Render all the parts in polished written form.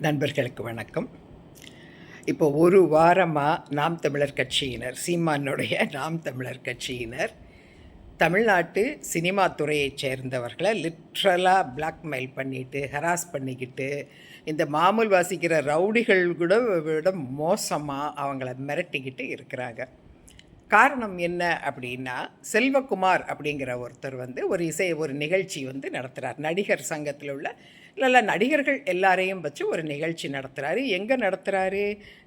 நண்பர்களுக்கு வணக்கம். இப்போ ஒரு வாரமாக நாம் தமிழர் கட்சியினர், சீமானுடைய நாம் தமிழர் கட்சியினர் தமிழ்நாட்டு சினிமா துறையைச் சேர்ந்தவர்களை லிட்ரலாக பிளாக்மெயில் பண்ணிட்டு, ஹராஸ் பண்ணிக்கிட்டு, இந்த மாமூல் வாசிக்கிற ரவுடிகள் கூட விட மோசமாக அவங்கள மிரட்டிக்கிட்டு இருக்கிறாங்க. காரணம் என்ன அப்படின்னா, செல்வகுமார் அப்படிங்கிற ஒருத்தர் ஒரு நிகழ்ச்சி நடத்துகிறார். நடிகர் சங்கத்தில் உள்ள நல்ல நடிகர்கள் எல்லாரையும் வச்சு ஒரு நிகழ்ச்சி நடத்துகிறாரு. எங்கே நடத்துகிறாரு?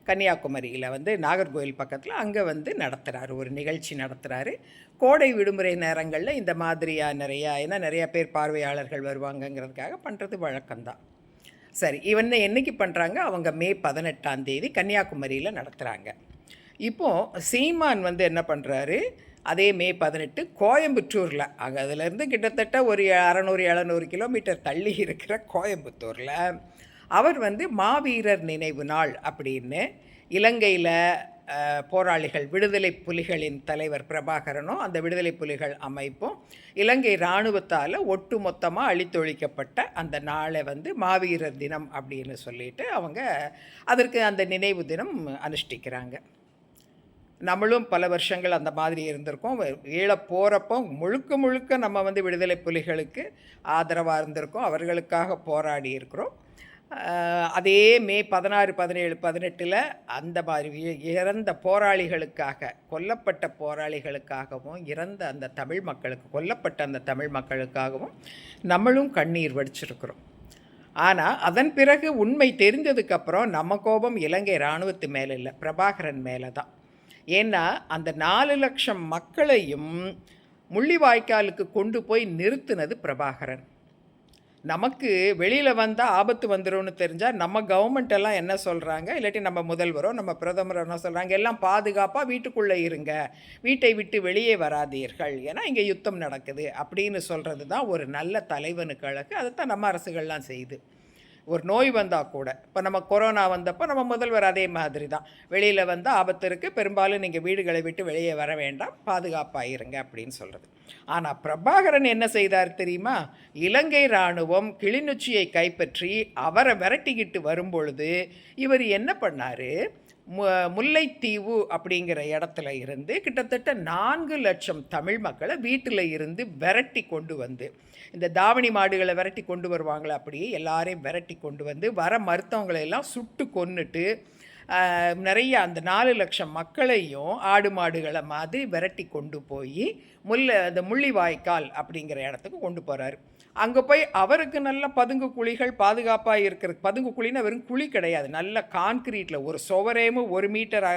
கன்னியாகுமரியில் நாகர்கோவில் பக்கத்தில் அங்கே நடத்துகிறாரு. ஒரு நிகழ்ச்சி நடத்துகிறாரு. கோடை விடுமுறை நேரங்களில் இந்த மாதிரியாக ஏன்னா நிறையா பேர் பார்வையாளர்கள் வருவாங்கங்கிறதுக்காக பண்ணுறது வழக்கம்தான். சரி, என்னைக்கு பண்ணுறாங்க? அவங்க மே 18 கன்னியாகுமரியில் நடத்துகிறாங்க. இப்போது சீமான் என்ன பண்ணுறாரு, அதே மே 18 கோயம்புத்தூரில், அங்கே அதிலேருந்து கிட்டத்தட்ட ஒரு 600-700 கிலோமீட்டர் தள்ளி இருக்கிற கோயம்புத்தூரில் அவர் மாவீரர் நினைவு நாள் அப்படின்னு இலங்கையில் போராளிகள் விடுதலை புலிகளின் தலைவர் பிரபாகரனும் அந்த விடுதலை புலிகள் அமைப்பும் இலங்கை இராணுவத்தால் ஒட்டு மொத்தமாக அழித்தொழிக்கப்பட்ட அந்த நாளை மாவீரர் தினம் அப்படின்னு சொல்லிட்டு அவங்க அதற்கு அந்த நினைவு தினம் அனுஷ்டிக்கிறாங்க. நம்மளும் பல வருஷங்கள் அந்த மாதிரி இருந்திருக்கோம். ஈழ போகிறப்போ முழுக்க நம்ம விடுதலை புலிகளுக்கு ஆதரவாக இருந்திருக்கோம், அவர்களுக்காக போராடி இருக்கிறோம். அதே மே 16, 17, 18 அந்த மாதிரி இறந்த போராளிகளுக்காக, கொல்லப்பட்ட போராளிகளுக்காகவும் இறந்த அந்த தமிழ் மக்களுக்கு, கொல்லப்பட்ட அந்த தமிழ் மக்களுக்காகவும் நம்மளும் கண்ணீர் வடிச்சிருக்கிறோம். ஆனால் அதன் பிறகு உண்மை தெரிஞ்சதுக்கப்புறம் நம்ம கோபம் இலங்கை இராணுவத்து மேலே இல்லை, பிரபாகரன் மேலே தான். ஏன்னா அந்த 4 லட்சம் மக்களையும் முள்ளிவாய்க்காலுக்கு கொண்டு போய் நிறுத்தினது பிரபாகரன். நமக்கு வெளியில் வந்தால் ஆபத்து வந்துடும்னு தெரிஞ்சால் நம்ம கவர்மெண்ட்டெல்லாம் என்ன சொல்கிறாங்க, இல்லாட்டி நம்ம முதல்வரோ நம்ம பிரதமரோ என்ன சொல்கிறாங்க, எல்லாம் பாதுகாப்பாக வீட்டுக்குள்ளே இருங்க, வீட்டை விட்டு வெளியே வராதீர்கள், ஏன்னா இங்கே யுத்தம் நடக்குது அப்படின்னு சொல்கிறது தான் ஒரு நல்ல தலைவனுக்கு அழகு. அதைத்தான் நம்ம அரசுகள்லாம் செய்யுது. ஒரு நோய் வந்தால் கூட, இப்போ நம்ம கொரோனா வந்தப்போ நம்ம முதல்வர் அதே மாதிரி தான், வெளியில் வந்தால் ஆபத்து இருக்குது, பெரும்பாலும் நீங்கள் வீடுகளை விட்டு வெளியே வர வேண்டாம், பாதுகாப்பாக இருங்க அப்படின்னு சொல்கிறது. ஆனால் பிரபாகரன் என்ன செய்தார் தெரியுமா? இலங்கை இராணுவம் கிளிநொச்சியை கைப்பற்றி அவரை விரட்டிக்கிட்டு வரும்பொழுது இவர் என்ன பண்ணார், முல்லைத்தீவு அப்படிங்கிற இடத்துல இருந்து கிட்டத்தட்ட 4 லட்சம் தமிழ் மக்களை வீட்டில் இருந்து விரட்டி கொண்டு இந்த தாவணி மாடுகளை விரட்டி கொண்டு வருவாங்களே, அப்படியே எல்லாரையும் விரட்டி கொண்டு வர மருத்துவங்களையெல்லாம் சுட்டு கொன்னுட்டு நிறைய அந்த 4 லட்சம் மக்களையும் ஆடு மாடுகளை மாதிரி விரட்டி கொண்டு போய் அந்த முள்ளிவாய்க்கால் அப்படிங்கிற இடத்துக்கு கொண்டு போகிறாரு. அங்கே போய் அவருக்கு நல்ல பதுங்கு குழிகள் பாதுகாப்பாக இருக்கிறது. பதுங்கு குழின்னா வெறும் குழி கிடையாது, நல்ல கான்கிரீட்டில் ஒரு சுவரேமு 1 மீட்டர்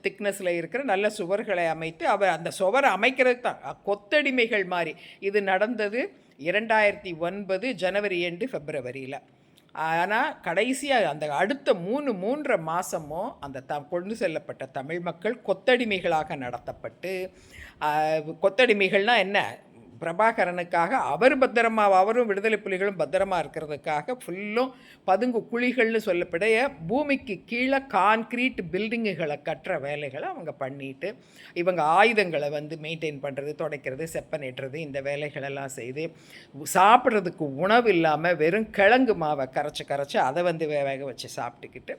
திக்னஸில் இருக்கிற நல்ல சுவர்களை அமைத்து அவர் அந்த சுவரை அமைக்கிறதுக்கு தான் கொத்தடிமைகள் மாதிரி. இது நடந்தது 2009 ஜனவரி பிப்ரவரியில். ஆனால் கடைசியாக அந்த அடுத்த 3.5 மாதமும் அந்த கொண்டு செல்லப்பட்ட தமிழ் மக்கள் கொத்தடிமைகளாக நடத்தப்பட்டு, கொத்தடிமைகள்னால் என்ன, பிரபாகரனுக்காக அவர் அவரும் விடுதலை புலிகளும் பத்திரமாக இருக்கிறதுக்காக ஃபுல்லும் பதுங்கு குழிகள்னு சொல்லப்படைய பூமிக்கு கீழே கான்கிரீட் பில்டிங்குகளை கட்டுற வேலைகளை அவங்க பண்ணிட்டு, இவங்க ஆயுதங்களை மெயின்டைன் பண்ணுறது, துடைக்கிறது, செப்பனிடுறது, இந்த வேலைகளெல்லாம் செய்து சாப்பிட்றதுக்கு உணவு இல்லாமல் வெறும் கிழங்கு மாவை கரைச்சி அதை வேக வச்சு சாப்பிட்டுக்கிட்டு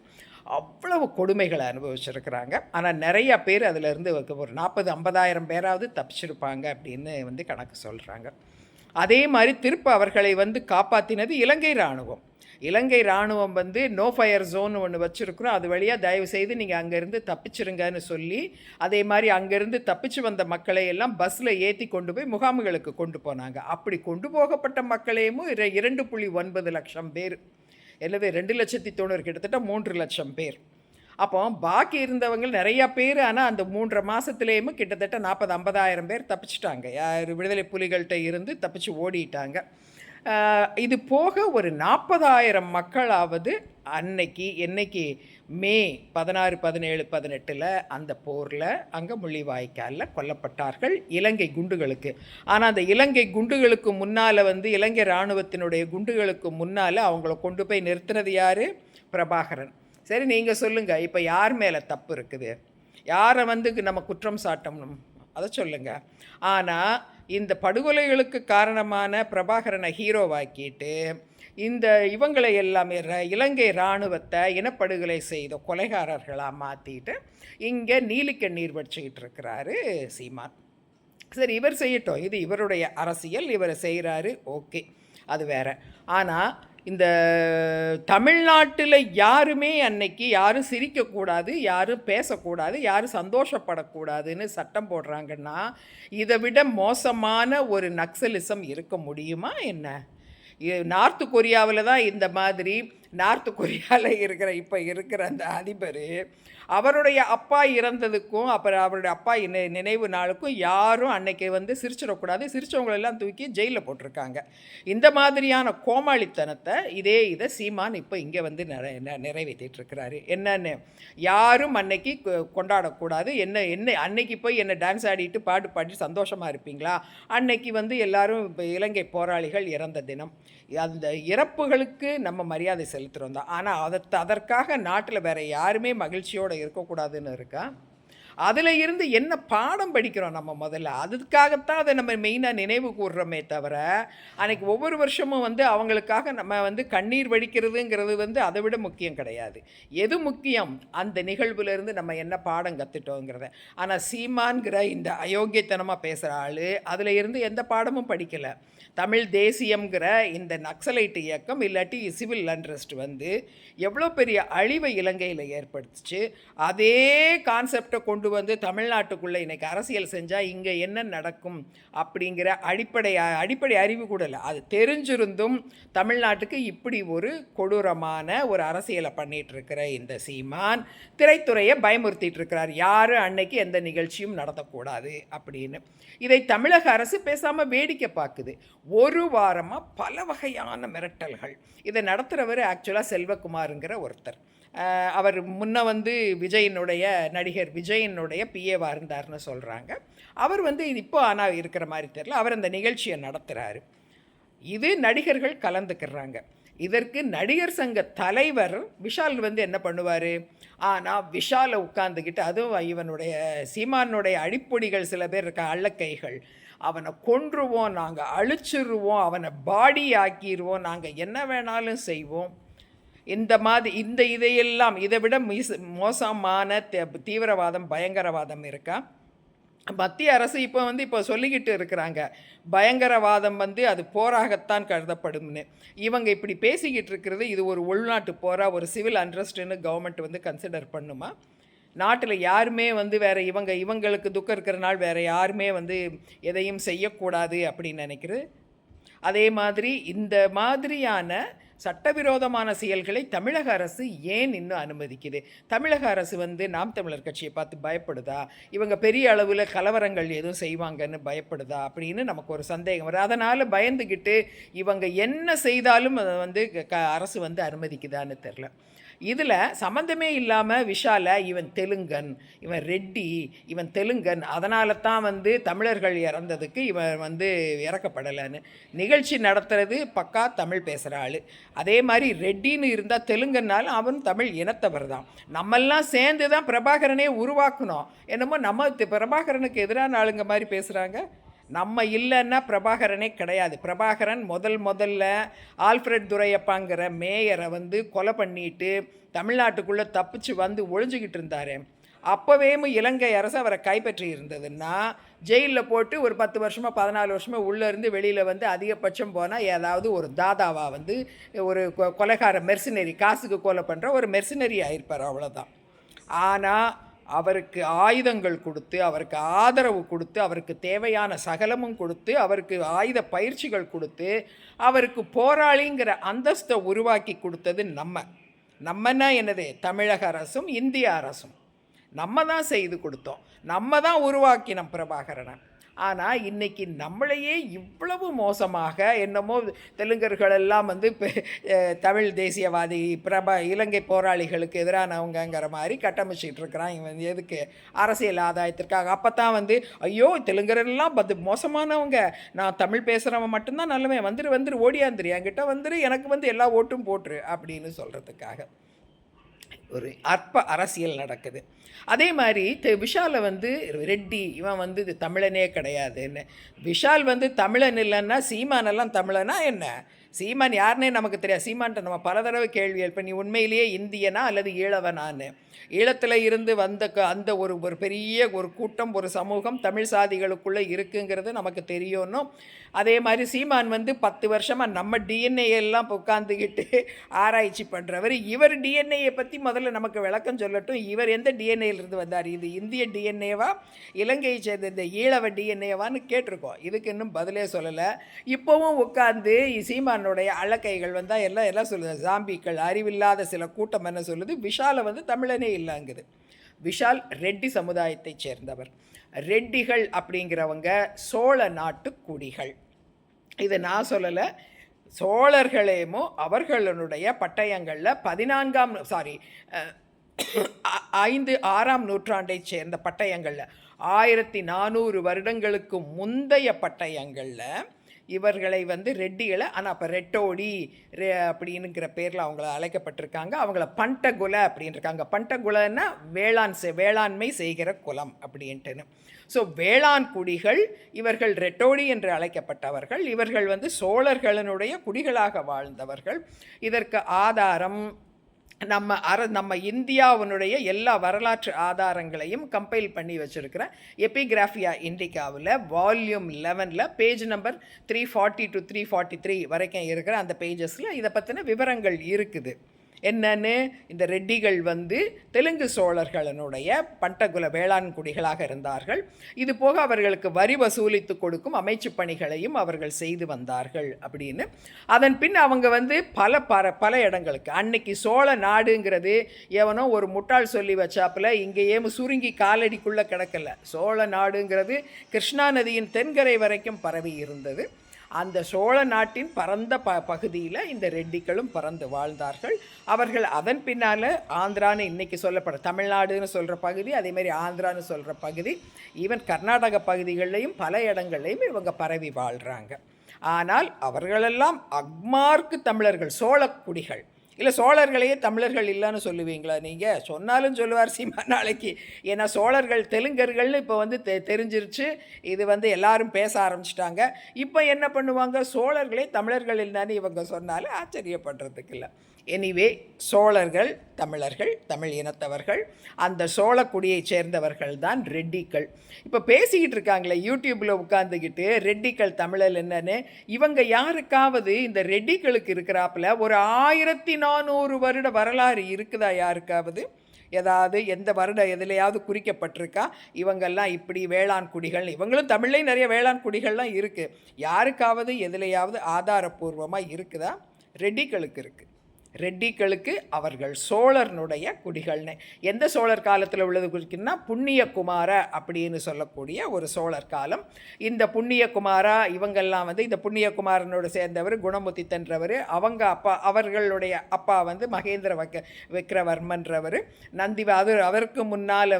அவ்வளவு கொடுமைகளை அனுபவிச்சிருக்கிறாங்க. ஆனால் நிறையா பேர் அதிலிருந்து ஒரு 40-50,000 பேராவது தப்பிச்சிருப்பாங்க அப்படின்னு கணக்கு சொல்கிறாங்க. அதே மாதிரி திருப்ப அவர்களை காப்பாற்றினது இலங்கை இராணுவம். இலங்கை இராணுவம் நோ ஃபயர் ஜோன் ஒன்று வச்சுருக்குறோம், அது வழியாக தயவு செய்து நீங்கள் அங்கேருந்து தப்பிச்சிருங்கன்னு சொல்லி, அதே மாதிரி அங்கேருந்து தப்பிச்சு வந்த மக்களை எல்லாம் பஸ்ஸில் ஏற்றி கொண்டு போய் முகாம்களுக்கு கொண்டு போனாங்க. அப்படி கொண்டு போகப்பட்ட மக்களையும் 2.9 லட்சம் பேர், எனவே 2,90,000 கிட்டத்தட்ட 3 லட்சம் பேர். அப்போ பாக்கி இருந்தவங்க நிறையா பேர், ஆனால் அந்த 3.5 மாதத்துலேயுமே கிட்டத்தட்ட 40-50,000 பேர் தப்பிச்சிட்டாங்க. யார் விடுதலை புலிகள்கிட்ட இருந்து தப்பிச்சு ஓடிட்டாங்க. இது போக ஒரு 40,000 மக்களாவது என்னைக்கு மே 16, 17, 18 அந்த போரில் அங்கே முள்ளிவாய்க்காலில் கொல்லப்பட்டார்கள் இலங்கை குண்டுகளுக்கு. ஆனால் அந்த இலங்கை குண்டுகளுக்கு முன்னால் இலங்கை இராணுவத்தினுடைய குண்டுகளுக்கு முன்னால் அவங்கள கொண்டு போய் நிறுத்தினது யார்? பிரபாகரன். சரி, நீங்கள் சொல்லுங்கள், இப்போ யார் மேலே தப்பு இருக்குது, யாரை நம்ம குற்றம் சாட்டணும், அதை சொல்லுங்கள். ஆனால் இந்த படுகொலைகளுக்கு காரணமான பிரபாகரனை ஹீரோவாக்கிட்டு இந்த இவங்களை எல்லாமே இலங்கை இராணுவத்தை இனப்படுகொலை செய்த கொலைகாரர்களாக மாற்றிட்டு இங்கே நீலிக்கண்ணீர் வச்சுக்கிட்டு இருக்கிறாரு சீமான். சரி, இவர் செய்யட்டும், இது இவருடைய அரசியல், இவர் செய்கிறாரு, ஓகே, அது வேற. ஆனால் இந்த தமிழ்நாட்டில் யாருமே அன்னைக்கு யாரும் சிரிக்கக்கூடாது, யாரும் பேசக்கூடாது, யாரும் சந்தோஷப்படக்கூடாதுன்னு சட்டம் போடுறாங்கன்னா இதை விட மோசமான ஒரு நக்சலிசம் இருக்க முடியுமா என்ன? நார்த்து கொரியாவில் தான் இந்த மாதிரி. நார்த்து கொரியாவில் இப்போ இருக்கிற அந்த அதிபர் அவருடைய அப்பா இறந்ததுக்கும் அப்புறம் அவருடைய அப்பா நினைவு நாளுக்கும் யாரும் அன்னைக்கு சிரிச்சிடக்கூடாது, சிரிச்சவங்களெல்லாம் தூக்கி ஜெயிலில் போட்டிருக்காங்க. இந்த மாதிரியான கோமாளித்தனத்தை இதை சீமான் இப்போ இங்கே நிறைவேற்றிட்டு இருக்கிறாரு. என்னன்னு யாரும் அன்னைக்கு கொண்டாடக்கூடாது, என்ன அன்னைக்கு போய் என்ன டான்ஸ் ஆடிட்டு பாட்டு பாடி சந்தோஷமாக இருப்பீங்களா? அன்னைக்கு எல்லாரும் இலங்கை போராளிகள் இறந்த தினம், அந்த இறப்புகளுக்கு நம்ம மரியாதை செலுத்துகிறோம் தான். ஆனால் அதற்காக நாட்டில் வேறு யாருமே மகிழ்ச்சியோடு இருக்கக்கூடாதுன்னு இருக்கா? அதில் இருந்து என்ன பாடம் படிக்கிறோம் நம்ம முதல்ல? அதுக்காகத்தான் அதை நம்ம மெயினாக நினைவு கூறுறோமே தவிர அன்றைக்கி ஒவ்வொரு வருஷமும் அவங்களுக்காக நம்ம கண்ணீர் வடிக்கிறதுங்கிறது அதை விட முக்கியம் கிடையாது. எது முக்கியம்? அந்த நிகழ்வுலேருந்து நம்ம என்ன பாடம் கற்றுட்டோங்கிறத. ஆனால் சீமான்கிற இந்த அயோக்கியத்தனமாக பேசுகிற ஆள் அதில் இருந்து எந்த பாடமும் படிக்கலை. தமிழ் தேசியம்ங்கிற இந்த நக்சலைட் இயக்கம் இல்லாட்டி சிவில் அன்ரெஸ்ட் எவ்வளோ பெரிய அழிவை இலங்கையில் ஏற்படுத்துச்சு. அதே கான்செப்டை கொண்டு தமிழ்நாட்டுக்குள்ளே இன்றைக்கி அரசியல் செஞ்சால் இங்கே என்ன நடக்கும் அப்படிங்கிற அடிப்படை அறிவு கூட இல்லை. அது தெரிஞ்சிருந்தும் தமிழ்நாட்டுக்கு இப்படி ஒரு கொடூரமான ஒரு அரசியலை பண்ணிகிட்ருக்கிற இந்த சீமான் திரைத்துறையை பயமுறுத்திட்டு இருக்கிறார். யாரும் அன்னைக்கு எந்த நிகழ்ச்சியும் நடத்தக்கூடாது அப்படின்னு. இதை தமிழக அரசு பேசாமல் வேடிக்கை பார்க்குது. ஒரு வாரமாக பல வகையான மிரட்டல்கள். இதை நடத்துகிறவர் ஆக்சுவலாக செல்வகுமாருங்கிற ஒருத்தர். அவர் முன்ன விஜயினுடைய நடிகர் விஜயினுடைய பிஏவாக இருந்தார்னு சொல்கிறாங்க. அவர் இப்போ ஆனால் இருக்கிற மாதிரி தெரியல. அவர் அந்த நிகழ்ச்சியை நடத்துகிறாரு. இது நடிகர்கள் கலந்துக்கிறாங்க. இதற்கு நடிகர் சங்க தலைவர் விஷால் என்ன பண்ணுவார்? ஆனால் விஷாலை உட்காந்துக்கிட்டு, அதுவும் இவனுடைய சீமானுடைய அடிப்பொடிகள் சில பேர் இருக்க அள்ளக்கைகள், அவனை கொன்றுவோம், நாங்கள் அழிச்சிருவோம், அவனை பாடி ஆக்கிடுவோம், நாங்கள் என்ன வேணாலும் செய்வோம், இந்த மாதிரி இதையெல்லாம் இதை விட மோசமான தீவிரவாதம் பயங்கரவாதம் இருக்கா? மத்திய அரசு இப்போ சொல்லிக்கிட்டு இருக்கிறாங்க பயங்கரவாதம் அது போராகத்தான் கருதப்படும்னு. இவங்க இப்படி பேசிக்கிட்டு இருக்கிறது இது ஒரு உள்நாட்டு போரா, ஒரு சிவில் அன்ரெஸ்ட்னு கவர்மெண்ட் கன்சிடர் பண்ணுமா? நாட்டில் யாருமே வேறு இவங்களுக்கு துக்கம் இருக்கிற நாள் வேறு யாருமே எதையும் செய்யக்கூடாது அப்படின்னு நினைக்கிறது. அதே மாதிரி இந்த மாதிரியான சட்டவிரோதமான செயல்களை தமிழக அரசு ஏன் இன்னும் அனுமதிக்குது? தமிழக அரசு நாம் தமிழர் கட்சியை பார்த்து பயப்படுதா? இவங்க பெரிய அளவில் கலவரங்கள் எதுவும் செய்வாங்கன்னு பயப்படுதா அப்படின்னு நமக்கு ஒரு சந்தேகம் வரும். அதனால் பயந்துக்கிட்டு இவங்க என்ன செய்தாலும் அதை அரசு அனுமதிக்குதான்னு தெரில. இதில் சம்மந்தமே இல்லாமல் விஷாலை இவன் தெலுங்கன், இவன் ரெட்டி, இவன் தெலுங்கன், அதனால தான் தமிழர்கள் இறந்ததுக்கு இவன் இறக்கப்படலைன்னு நிகழ்ச்சி நடத்துறது பக்கா தமிழ் பேசுகிற ஆள். அதே மாதிரி ரெட்டின்னு இருந்தால் தெலுங்குனாலும் அவன் தமிழ் இனத்தவர் தான். நம்மெல்லாம் சேர்ந்து தான் பிரபாகரனே உருவாக்கணும். என்னமோ நம்ம பிரபாகரனுக்கு எதிரான ஆளுங்க மாதிரி பேசுகிறாங்க. நம்ம இல்லைன்னா பிரபாகரனே கிடையாது. பிரபாகரன் முதல்ல ஆல்ஃப்ரெட் துரையப்பாங்கிற மேயரை கொலை பண்ணிட்டு தமிழ்நாட்டுக்குள்ளே தப்பிச்சு ஒழிஞ்சிக்கிட்டு இருந்தார். அப்போவே இலங்கை அரசு அவரை கைப்பற்றி இருந்ததுன்னா ஜெயிலில் போட்டு ஒரு 10 வருஷமாக 14 வருஷமாக உள்ளேருந்து வெளியில் அதிகபட்சம் போனால் ஏதாவது ஒரு தாதாவா ஒரு கொலைகார மெர்சினரி, காசுக்கு கொலை பண்ணுற ஒரு மெர்சினரி ஆயிருப்பார், அவ்வளோதான். ஆனால் அவருக்கு ஆயுதங்கள் கொடுத்து, அவருக்கு ஆதரவு கொடுத்து, அவருக்கு தேவையான சகலமும் கொடுத்து, அவருக்கு ஆயுத பயிற்சிகள் கொடுத்து, அவருக்கு போராளிங்கிற அந்தஸ்தை உருவாக்கி கொடுத்தது நம்மன்னா என்னது? தமிழக அரசும் இந்திய அரசும் நம்ம தான் செய்து கொடுத்தோம். நம்ம தான் உருவாக்கினோம் பிரபாகரனை. ஆனால் இன்றைக்கி நம்மளையே இவ்வளவு மோசமாக என்னமோ தெலுங்கர்களெல்லாம் தமிழ் தேசியவாதி இலங்கை போராளிகளுக்கு எதிரானவங்கிற மாதிரி கட்டமைச்சிட்டு இருக்கிறான். இவன் எதுக்கு? அரசியல் ஆதாயத்திற்காக. அப்போ தான் ஐயோ தெலுங்கரெல்லாம் மோசமானவங்க, நான் தமிழ் பேசுகிறவன் மட்டும்தான் நல்லவன், வந்துரு ஓடியாந்துரு, என்கிட்ட எனக்கு எல்லா ஓட்டும் போட்டுரு அப்படின்னு சொல்கிறதுக்காக ஒரு அற்ப அரசியல் நடக்குது. அதே மாதிரி விஷாலை ரெட்டி இவன் தமிழனே கிடையாதுன்னு. விஷால் தமிழன் இல்லைன்னா சீமானெல்லாம் தமிழனா என்ன? சீமான் யாருன்னே நமக்கு தெரியாது. சீமான்ட்ட நம்ம பல தடவை கேள்வி எழுப்ப, நீ உண்மையிலேயே இந்தியனா அல்லது ஈழவனான்னு. ஈழத்தில் இருந்து வந்த அந்த ஒரு ஒரு பெரிய ஒரு கூட்டம், ஒரு சமூகம் தமிழ் சாதிகளுக்குள்ளே இருக்குங்கிறது நமக்கு தெரியும்னும், அதே மாதிரி சீமான் 10 வருஷமாக நம்ம டிஎன்ஏ எல்லாம் உட்காந்துக்கிட்டு ஆராய்ச்சி பண்ணுறவர். இவர் டிஎன்ஏயை பற்றி முதல்ல நமக்கு விளக்கம் சொல்லட்டும். இவர் எந்த டிஎன்ஏலேருந்து வந்தார்? இது இந்திய டிஎன்ஏவா, இலங்கையை சேர்ந்த இந்த ஈழவ டிஎன்ஏவான்னு கேட்டிருக்கோம். இதுக்கு இன்னும் பதிலே சொல்லலை. இப்போவும் உட்காந்து சீமானுடைய அழக்கைகள் வந்தால் எல்லாம் சொல்லுது. ஜாம்பிக்கள், அறிவில்லாத சில கூட்டம் என்ன சொல்லுது, விஷாலை தமிழனே இல்லைங்குது. விஷால் ரெட்டி சமுதாயத்தைச் சேர்ந்தவர். ரெட்டிகள் அப்படிங்கிறவங்க சோழ நாட்டு குடிகள். இதை நான் சொல்லலை, சோழர்களேமோ அவர்களுடைய பட்டயங்களில் 6ஆம் நூற்றாண்டைச் சேர்ந்த பட்டயங்களில் 1400 வருடங்களுக்கு முந்தைய பட்டயங்களில் இவர்களை ரெட்டிகளை, ஆனால் அப்போ ரெட்டோடி அப்படின்னுங்கிற பேரில் அவங்கள அழைக்கப்பட்டிருக்காங்க. அவங்கள பண்டகுல அப்படின்னு இருக்காங்க. பண்டகுலன்னா வேளாண்மை செய்கிற குலம் அப்படின்ட்டுன்னு. ஸோ வேளாண் குடிகள் இவர்கள் ரெட்டோடி என்று அழைக்கப்பட்டவர்கள். இவர்கள் சோழர்களினுடைய குடிகளாக வாழ்ந்தவர்கள். இதற்கு ஆதாரம் நம்ம இந்தியாவினுடைய எல்லா வரலாற்று ஆதாரங்களையும் கம்பைல் பண்ணி வச்சுருக்கிற எபிகிராஃபியா இண்டிகாவில் வால்யூம் 11 பேஜ் நம்பர் 340 to 343 வரைக்கும் இருக்கிற அந்த பேஜஸில் இதை பற்றின விவரங்கள் இருக்குது. என்னன்னு, இந்த ரெட்டிகள் தெலுங்கு சோழர்களினுடைய பண்டகுல வேளாண் குடிகளாக இருந்தார்கள். இது போக அவர்களுக்கு வரி வசூலித்து கொடுக்கும் அமைச்சு பணிகளையும் அவர்கள் செய்து வந்தார்கள் அப்படின்னு. அதன் பின் அவங்க பல இடங்களுக்கு, அன்னைக்கு சோழ நாடுங்கிறது எவனோ ஒரு முட்டாள் சொல்லி வச்சாப்புல இங்கேயே சுருங்கி காலடிக்குள்ளே கிடக்கல. சோழ நாடுங்கிறது கிருஷ்ணா நதியின் தென்கரை வரைக்கும் பரவி இருந்தது. அந்த சோழ நாட்டின் பரந்த பகுதியில் இந்த ரெட்டிகளும் பறந்து வாழ்ந்தார்கள். அவர்கள் அதன் பின்னால் ஆந்திரான்னு இன்றைக்கி சொல்லப்படுற தமிழ்நாடுன்னு சொல்கிற பகுதி, அதேமாதிரி ஆந்திரான்னு சொல்கிற பகுதி, ஈவன் கர்நாடக பகுதிகளிலையும் பல இடங்கள்லையும் இவங்க பரவி வாழ்கிறாங்க. ஆனால் அவர்களெல்லாம் அக்மார்க்கு தமிழர்கள், சோழக்குடிகள். இல்லை சோழர்களையே தமிழர்கள் இல்லைன்னு சொல்லுவீங்களா நீங்கள்? சொன்னாலும் சொல்லுவார் சீமா நாளைக்கு. ஏன்னா சோழர்கள் தெலுங்கர்கள்னு இப்போ தெரிஞ்சிருச்சு. இது எல்லாரும் பேச ஆரம்பிச்சிட்டாங்க. இப்போ என்ன பண்ணுவாங்க, சோழர்களே தமிழர்கள் இல்லைன்னு இவங்க சொன்னாலும் ஆச்சரியப்படுறதுக்கு இல்லை. எனிவே, சோழர்கள் தமிழர்கள், தமிழ் இனத்தவர்கள். அந்த சோழக்குடியைச் சேர்ந்தவர்கள் தான் ரெட்டிகள். இப்போ பேசிக்கிட்டு இருக்காங்களே யூடியூப்பில் உட்காந்துக்கிட்டு, ரெட்டிகள் தமிழர் என்னன்னு. இவங்க யாருக்காவது இந்த ரெட்டிகளுக்கு இருக்கிறாப்புல ஒரு 1400 வருட வரலாறு இருக்குதா யாருக்காவது? ஏதாவது எந்த வருடம் எதுலையாவது குறிக்கப்பட்டிருக்கா இவங்கெல்லாம் இப்படி வேளாண் குடிகள்? இவங்களும் தமிழ்லேயும் நிறைய வேளாண் குடிகள்லாம் இருக்குது. யாருக்காவது எதுலையாவது ஆதாரப்பூர்வமாக இருக்குதா? ரெட்டிகளுக்கு இருக்குது. ரெட்டிகளுக்கு அவர்கள் சோழர்னுடைய குடிகள்னு. எந்த சோழர் காலத்தில் உள்ளது குறிக்குன்னா, புண்ணியகுமார அப்படின்னு சொல்லக்கூடிய ஒரு சோழர் காலம். இந்த புண்ணியகுமாரா இவங்கெல்லாம் இந்த புண்ணியகுமாரனோடு சேர்ந்தவர் குணமுத்தித்தன்றவர். அவங்க அப்பா, அவர்களுடைய அப்பா மகேந்திர விக்ரவர்மன்றவர். அவருக்கு முன்னால்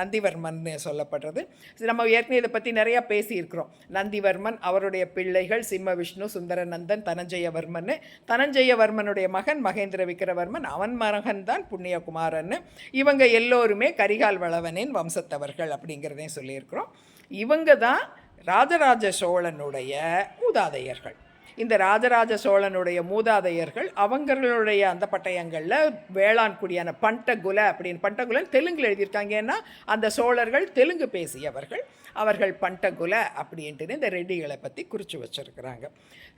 நந்திவர்மன் சொல்லப்படுறது. நம்ம ஏற்கனவே இதை பற்றி நிறையா பேசியிருக்கிறோம். நந்திவர்மன், அவருடைய பிள்ளைகள் சிம்ம விஷ்ணு, சுந்தரநந்தன், தனஞ்சயவர்மன். தனஞ்சயவர்மன் மகன் மகேந்திர விக்ரவர்மன், அவன் மகன் தான் புண்ணியகுமாரன். இவங்க எல்லோருமே கரிகால் வளவனின் வம்சத்தவர்கள் அப்படிங்கிறதையும் சொல்லியிருக்கிறோம். இவங்க தான் ராஜராஜ சோழனுடைய மூதாதையர்கள். இந்த ராஜராஜ சோழனுடைய மூதாதையர்கள் அவங்களுடைய அந்த பட்டயங்களில் வேளாண் குடியான பண்டகுல அப்படின்னு, பண்டகுலன் தெலுங்கில் எழுதியிருக்காங்க. ஏன்னா அந்த சோழர்கள் தெலுங்கு பேசியவர்கள். அவர்கள் பண்டகுல அப்படின்ட்டு இந்த ரெட்டிகளை பற்றி குறித்து வச்சுருக்கிறாங்க.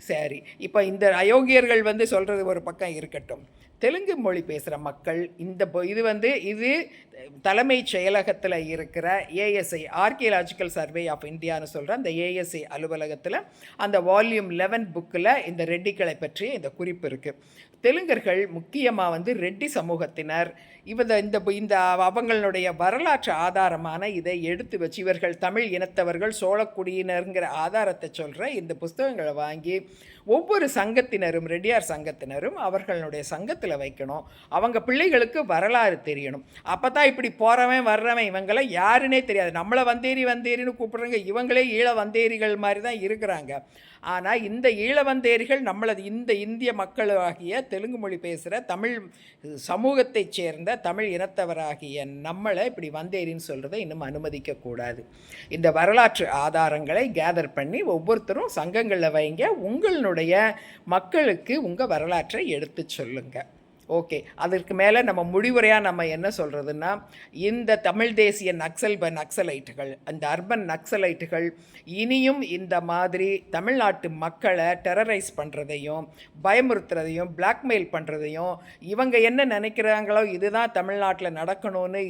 சரி, இப்போ இந்த அயோக்கியர்கள் சொல்கிறது ஒரு பக்கம் இருக்கட்டும். தெலுங்கு மொழி பேசுகிற மக்கள் இது தலைமைச் செயலகத்தில் இருக்கிற ஏஎஸ்ஐ, ஆர்கியலாஜிக்கல் சர்வே ஆஃப் இந்தியான்னு சொல்கிற அந்த ஏஎஸ்ஐ அலுவலகத்தில் அந்த வால்யூம் 11 புக்கில் இந்த ரெட்டிகளை பற்றி இந்த குறிப்பு இருக்குது. தெலுங்கர்கள் முக்கியமாக ரெட்டி சமூகத்தினர் இந்த அவங்களுடைய வரலாற்று ஆதாரமான இதை எடுத்து வச்சு இவர்கள் தமிழ் இனத்தவர்கள், சோழக்குடியினருங்கிற ஆதாரத்தை சொல்கிற இந்த புஸ்தகங்களை வாங்கி ஒவ்வொரு சங்கத்தினரும், ரெட்டியார் சங்கத்தினரும் அவர்களுடைய சங்கத்தில் வைக்கணும். அவங்க பிள்ளைகளுக்கு வரலாறு தெரியணும். அப்போ தான் இப்படி போகிறவன் வர்றவன் இவங்களாம் யாருன்னே தெரியாது. நம்மளை வந்தேரின்னு கூப்பிட்றாங்க, இவங்களே ஈழ வந்தேரிகள் மாதிரி தான் இருக்கிறாங்க. ஆனால் இந்த ஈழவந்தேரிகள் இந்த இந்திய மக்களாகிய தெலுங்கு மொழி பேசுகிற தமிழ் சமூகத்தைச் சேர்ந்த தமிழ் இனத்தவராகிய நம்மளை இப்படி வந்தேரின்னு சொல்கிறத இன்னும் அனுமதிக்கக்கூடாது. இந்த வரலாற்று ஆதாரங்களை கேதர் பண்ணி ஒவ்வொருத்தரும் சங்கங்களில் வைங்க. உங்களுடைய மக்களுக்கு உங்கள் வரலாற்றை எடுத்து சொல்லுங்கள். ஓகே, அதற்கு மேலே நம்ம முடிவுரையாக நம்ம என்ன சொல்கிறதுன்னா, இந்த தமிழ் தேசிய நக்சலைட்டுகள், அந்த அர்பன் நக்சலைட்டுகள் இனியும் இந்த மாதிரி தமிழ்நாட்டு மக்களை டெரரைஸ் பண்ணுறதையும் பயமுறுத்துறதையும் பிளாக்மெயில் பண்ணுறதையும் இவங்க என்ன நினைக்கிறாங்களோ இதுதான் தமிழ்நாட்டில் நடக்கணும்னு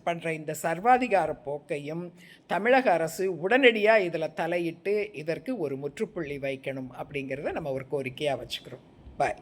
பண்ணுற இந்த சர்வாதிகார போக்கையும் தமிழக அரசு உடனடியாக இதில் தலையிட்டு இதற்கு ஒரு முற்றுப்புள்ளி வைக்கணும் அப்படிங்கிறத நம்ம ஒரு கோரிக்கையாக வச்சுக்கிறோம். பாய்.